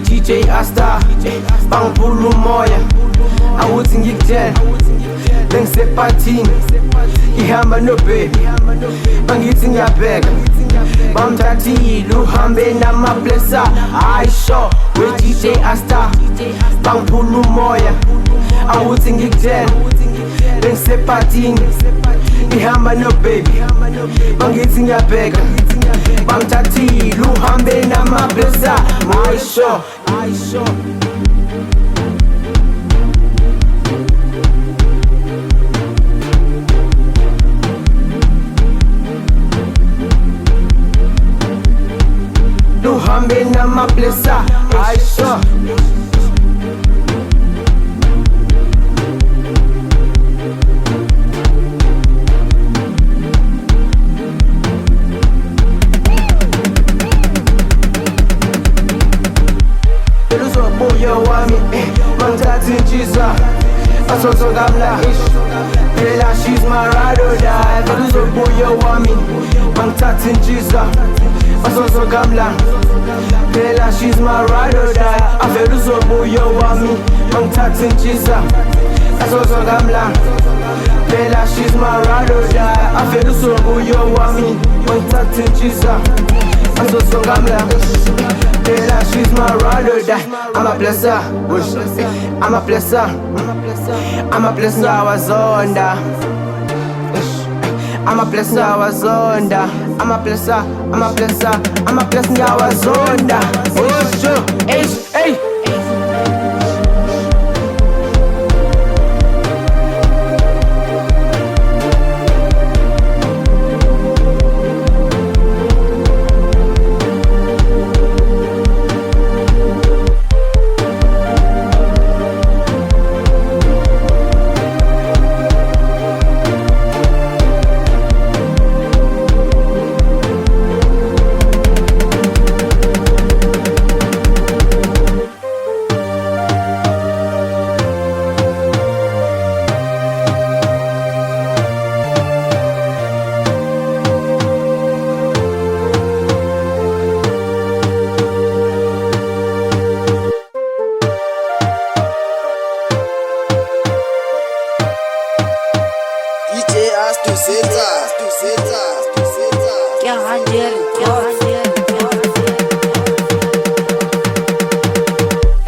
DJ Asta, bangipula umoya, awuthi ngikutshela, bengisephathini, ngihamba no-baby, bangithi ngiyabheka, bamthathile uhambe namablesser, ayisho, we-DJ Asta, bangipula umoya, awuthi ngikutshela, bengisephathini, ngihamba no-baby, bangithi ngiyabheka, bamthathile uhambe namablesser, ayisho. Uhambe namablesser, ayisho. Yo wami, mangithatha intshiza asosokamla phela she's my ride or die. Vele uzobuya wami, mangithatha intshiza asosokamla phela she's my ride or die. Avele uzobuya wami, mangithatha intshiza asosokamla phela she's my ride or die. Avele uzobuya wami, mangithatha intshiza asosokamla phela she's my ride or die. Amablesser, Amablesser, Amablesser wazonda, Amablesser wazonda, Amablesser, Amablesser, Amablesser wazonda. Oh, hey.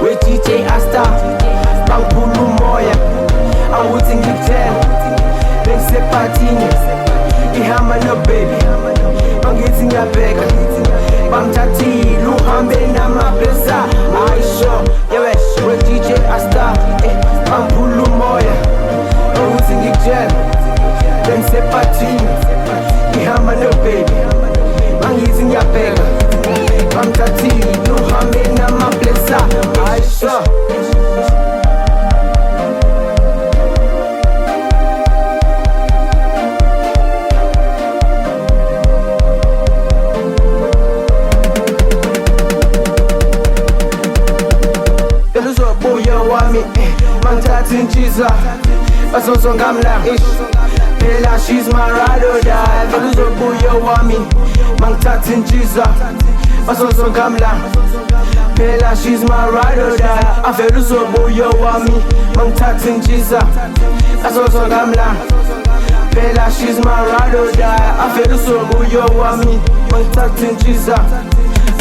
We-DJ Asta, bangipula umoya, awuthi ngikutshela, bengisephathini, ngihamba no-baby, bangithi ngiyabheka, bamthathile uhambe namablesser, ayisho, we-DJ Asta, bangipula umoya, awuthi ngikutshela, bengisephathini, ngihamba no-baby, bangithi ngiyabheka, bamthathile uhambe namablesser, ayisho. wami mangithatha intshiza basozongamla phela she's my ride or die vele uzobuya wami mangithatha intshiza basozongamla phela she's my ride or die avele uzobuya wami mangithatha intshiza basozongamla phela she's my ride or die avele uzobuya wami mangithatha intshiza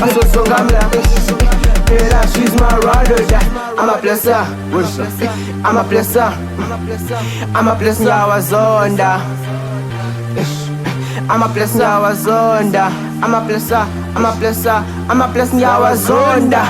basozongamla phela she's my ride or die Amablesser Amablesser Amablesser ngiyawazonda Amablesser ngiyawazonda Amablesser ngiyawazonda